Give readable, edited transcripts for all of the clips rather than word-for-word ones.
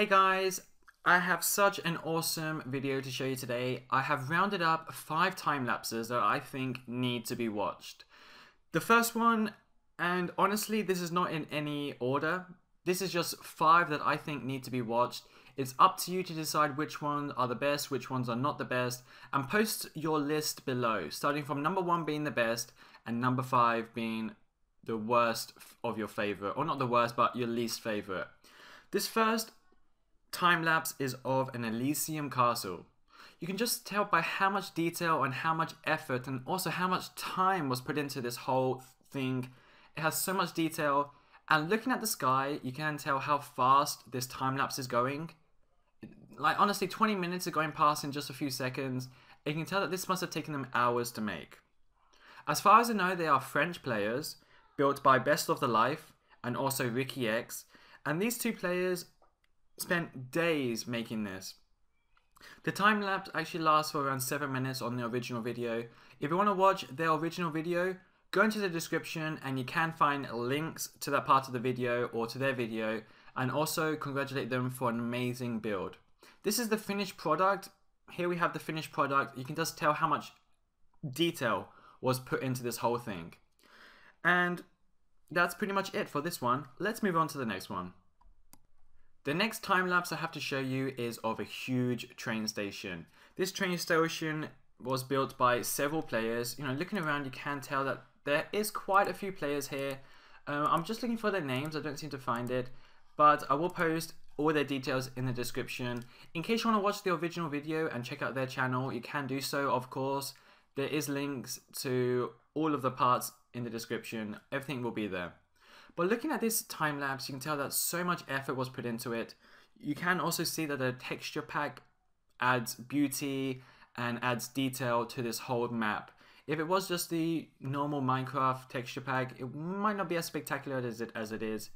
Hey guys, I have such an awesome video to show you today. I have rounded up 5 time lapses that I think need to be watched. The first one, and honestly this is not in any order, this is just 5 that I think need to be watched. It's up to you to decide which ones are the best, which ones are not the best, and post your list below, starting from number 1 being the best and number 5 being the worst of your favorite, or not the worst, but your least favorite. This first time lapse is of an Elysium castle. You can just tell by how much detail and how much effort and also how much time was put into this whole thing. It has so much detail, and looking at the sky you can tell how fast this time lapse is going. Like honestly, 20 minutes are going past in just a few seconds. You can tell that this must have taken them hours to make. As far as I know, they are French players, built by Best of the Life and also Ricky X, and these two players spent days making this. The time lapse actually lasts for around 7 minutes on the original video. If you want to watch their original video, go into the description and you can find links to that part of the video or to their video, and also congratulate them for an amazing build. This is the finished product. Here we have the finished product. You can just tell how much detail was put into this whole thing. And that's pretty much it for this one. Let's move on to the next one. The next time lapse I have to show you is of a huge train station. This train station was built by several players. You know, looking around you can tell that there is quite a few players here. I'm just looking for their names, I don't seem to find it, but I will post all their details in the description. In case you want to watch the original video and check out their channel, you can do so, of course. There is links to all of the parts in the description. Everything will be there. But looking at this time lapse, you can tell that so much effort was put into it. You can also see that the texture pack adds beauty and adds detail to this whole map. If it was just the normal Minecraft texture pack, it might not be as spectacular as it is.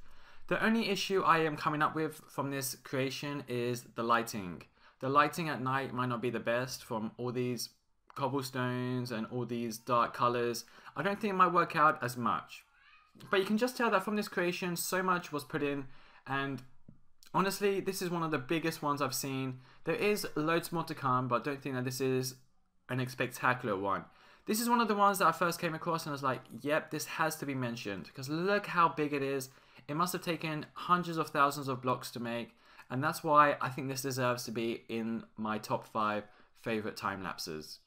The only issue I am coming up with from this creation is the lighting. The lighting at night might not be the best from all these cobblestones and all these dark colors. I don't think it might work out as much. But you can just tell that from this creation so much was put in, and honestly this is one of the biggest ones I've seen. There is loads more to come, but I don't think that this is an spectacular one. This is one of the ones that I first came across and I was like, yep, this has to be mentioned, because look how big it is. It must have taken hundreds of thousands of blocks to make, and that's why I think this deserves to be in my top 5 favorite time lapses.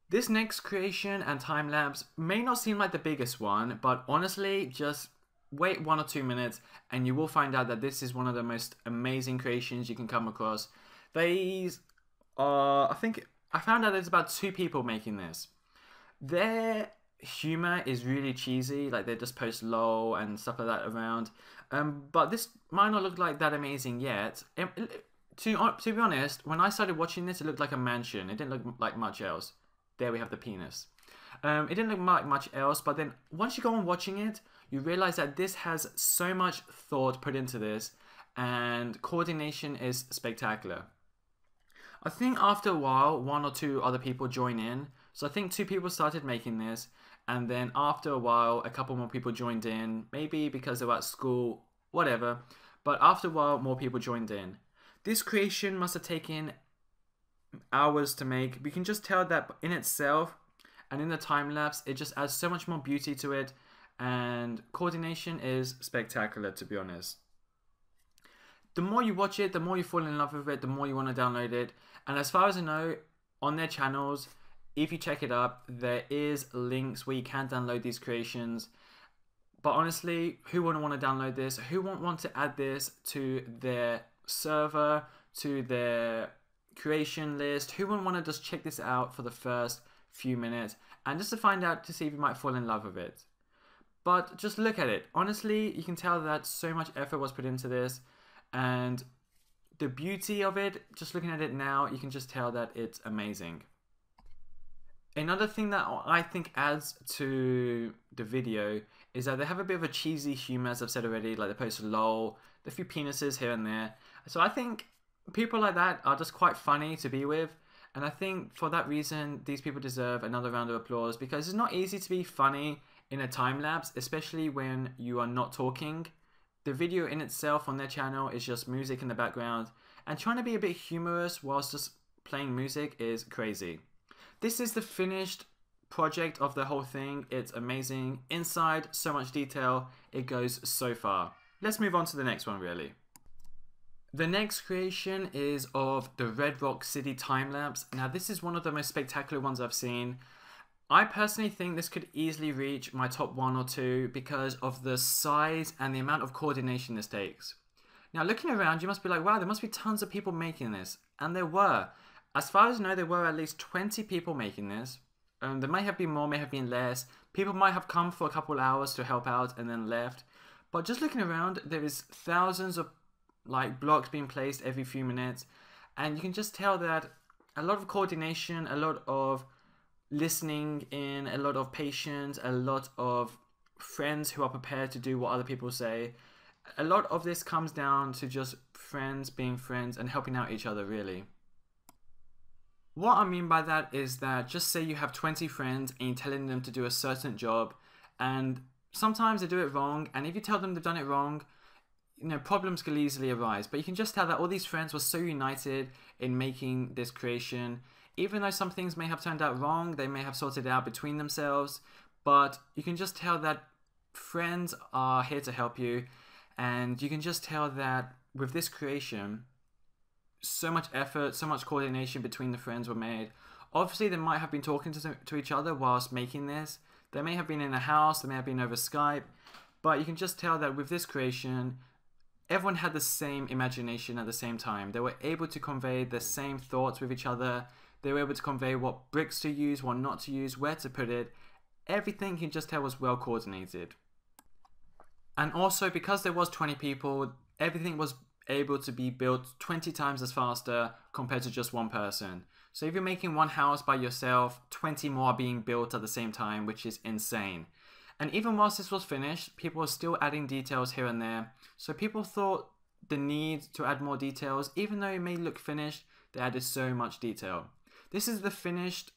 This next creation and time lapse may not seem like the biggest one, but honestly, just wait 1 or 2 minutes and you will find out that this is one of the most amazing creations you can come across. These are, I think, I found out there's about 2 people making this. Their humor is really cheesy, like they just post lol and stuff like that around. But this might not look like that amazing yet. To be honest, when I started watching this, it looked like a mansion. It didn't look like much else. There we have the penis. It didn't look like much else, but then once you go on watching it, you realize that this has so much thought put into this, and coordination is spectacular. I think after a while, 1 or 2 other people join in. So I think 2 people started making this, and then after a while, a couple more people joined in, maybe because they were at school, whatever. But after a while, more people joined in. This creation must have taken hours to make. We can just tell that in itself and in the time lapse it just adds so much more beauty to it, and coordination is spectacular, to be honest. The more you watch it, the more you fall in love with it, the more you want to download it. And as far as I know, on their channels, if you check it up, there is links where you can download these creations. But honestly, who wouldn't want to download this? Who won't want to add this to their server, to their creation list? Who wouldn't want to just check this out for the first few minutes and just to find out, to see if you might fall in love with it? But just look at it. Honestly, you can tell that so much effort was put into this, and the beauty of it, just looking at it now, you can just tell that it's amazing. Another thing that I think adds to the video is that they have a bit of a cheesy humor, as I've said already. Like they post lol, a few penises here and there. So I think people like that are just quite funny to be with, and I think for that reason these people deserve another round of applause, because it's not easy to be funny in a time lapse, especially when you are not talking. The video in itself on their channel is just music in the background, and trying to be a bit humorous whilst just playing music is crazy. This is the finished project of the whole thing. It's amazing. Inside, so much detail. It goes so far. Let's move on to the next one, really. The next creation is of the Red Rock City time-lapse. Now, this is one of the most spectacular ones I've seen. I personally think this could easily reach my top 1 or 2 because of the size and the amount of coordination this takes. Now, looking around, you must be like, wow, there must be tons of people making this. And there were. As far as I know, there were at least 20 people making this. There may have been more, may have been less. People might have come for a couple hours to help out and then left. But just looking around, there is thousands of blocks being placed every few minutes. And you can just tell that a lot of coordination, a lot of listening in, a lot of patience, a lot of friends who are prepared to do what other people say. A lot of this comes down to just friends being friends and helping out each other, really. What I mean by that is that just say you have 20 friends and you're telling them to do a certain job, and sometimes they do it wrong, and if you tell them they've done it wrong, problems can easily arise. But you can just tell that all these friends were so united in making this creation. Even though some things may have turned out wrong, they may have sorted it out between themselves, but you can just tell that friends are here to help you, and you can just tell that with this creation, so much effort, so much coordination between the friends were made. Obviously, they might have been talking to each other whilst making this. They may have been in a house, they may have been over Skype, but you can just tell that with this creation, everyone had the same imagination at the same time. They were able to convey the same thoughts with each other. They were able to convey what bricks to use, what not to use, where to put it. Everything you can just tell was well coordinated. And also, because there was 20 people, everything was able to be built 20 times as faster compared to just one person. So if you're making one house by yourself, 20 more are being built at the same time, which is insane. And even whilst this was finished, people were still adding details here and there. So people thought the need to add more details, even though it may look finished, they added so much detail. This is the finished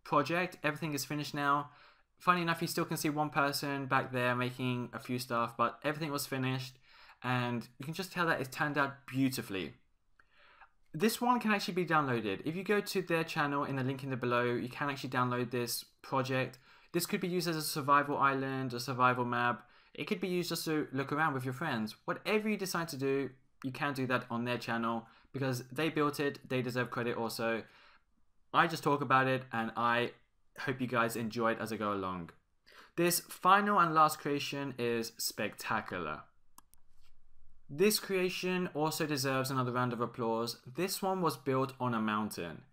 project. Everything is finished now. Funny enough, you still can see one person back there making a few stuff, but everything was finished, and you can just tell that it turned out beautifully. This one can actually be downloaded. If you go to their channel in the link in the below, you can actually download this project. This could be used as a survival island, a survival map. It could be used just to look around with your friends. Whatever you decide to do, you can do that on their channel because they built it, they deserve credit also. I just talk about it, and I hope you guys enjoy it as I go along. This final and last creation is spectacular. This creation also deserves another round of applause. This one was built on a mountain.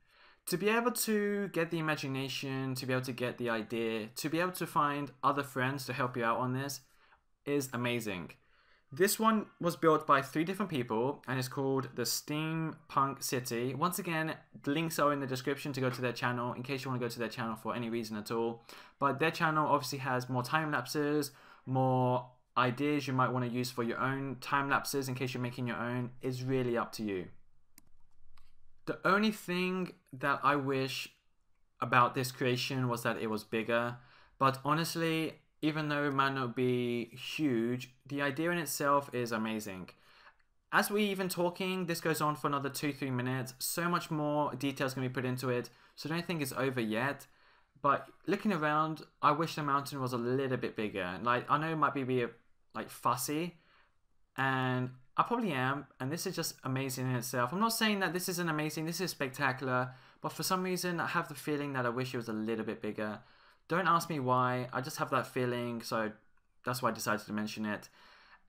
To be able to get the imagination, to be able to get the idea, to be able to find other friends to help you out on this is amazing. This one was built by 3 different people and is called the Steampunk City. Once again, the links are in the description to go to their channel in case you want to go to their channel for any reason at all. But their channel obviously has more time lapses, more ideas you might want to use for your own time lapses in case you're making your own. Is really up to you. The only thing that I wish about this creation was that it was bigger, but honestly, even though it might not be huge, the idea in itself is amazing. As we're even talking, this goes on for another 2-3 minutes. So much more details can be put into it, so I don't think it's over yet. But looking around, I wish the mountain was a little bit bigger. I know it might be fussy, and I probably am, and this is just amazing in itself. I'm not saying that this isn't amazing, this is spectacular, but for some reason I have the feeling that I wish it was a little bit bigger. Don't ask me why, I just have that feeling, so that's why I decided to mention it.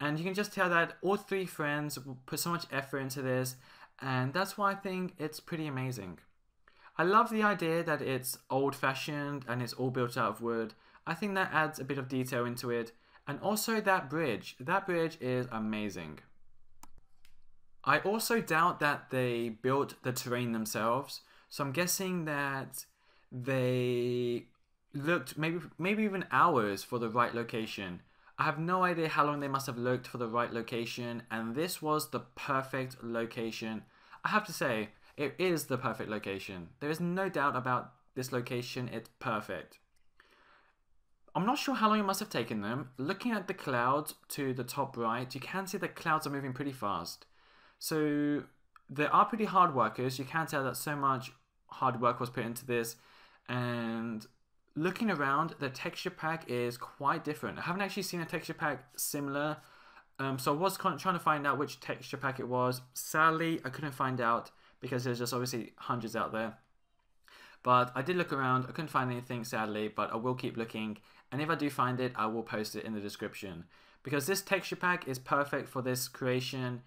And you can just tell that all 3 friends put so much effort into this, and that's why I think it's pretty amazing. I love the idea that it's old-fashioned and it's all built out of wood. I think that adds a bit of detail into it. And also that bridge is amazing. I also doubt that they built the terrain themselves, so I'm guessing that they looked maybe even hours for the right location. I have no idea how long they must have looked for the right location, and this was the perfect location. I have to say, it is the perfect location. There is no doubt about this location, it's perfect. I'm not sure how long it must have taken them. Looking at the clouds to the top right, you can see the clouds are moving pretty fast. So they are pretty hard workers. You can tell that so much hard work was put into this. And looking around, the texture pack is quite different. I haven't actually seen a texture pack similar. So I was trying to find out which texture pack it was. Sadly, I couldn't find out because there's just obviously hundreds out there. But I did look around. I couldn't find anything, sadly, but I will keep looking. And if I do find it, I will post it in the description. Because this texture pack is perfect for this creation.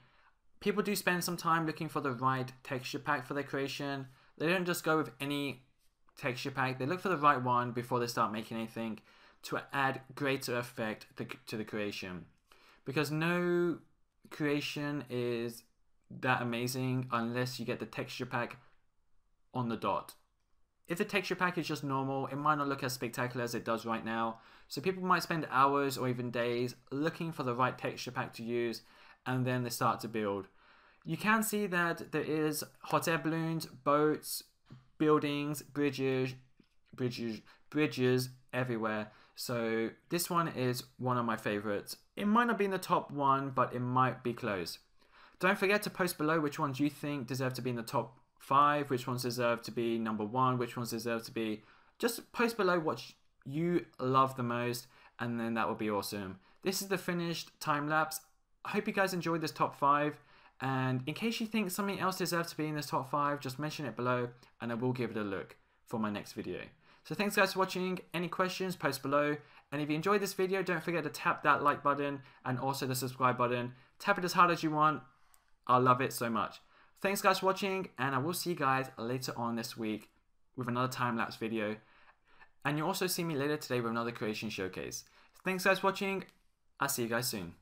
People do spend some time looking for the right texture pack for their creation. They don't just go with any texture pack. They look for the right one before they start making anything to add greater effect to the creation. Because no creation is that amazing unless you get the texture pack on the dot. If the texture pack is just normal, it might not look as spectacular as it does right now. So people might spend hours or even days looking for the right texture pack to use, and then they start to build. You can see that there is hot air balloons, boats, buildings, bridges everywhere. So this one is one of my favorites. It might not be in the top one, but it might be close. Don't forget to post below which ones you think deserve to be in the top 5, which ones deserve to be number 1, which ones deserve to be... Just post below what you love the most, and then that would be awesome. This is the finished time lapse. I hope you guys enjoyed this top 5, and in case you think something else deserves to be in this top 5, just mention it below, and I will give it a look for my next video. So thanks guys for watching. Any questions, post below. And if you enjoyed this video, don't forget to tap that like button and also the subscribe button. Tap it as hard as you want. I'll love it so much. Thanks guys for watching, and I will see you guys later on this week with another time-lapse video. And you'll also see me later today with another creation showcase. Thanks guys for watching. I'll see you guys soon.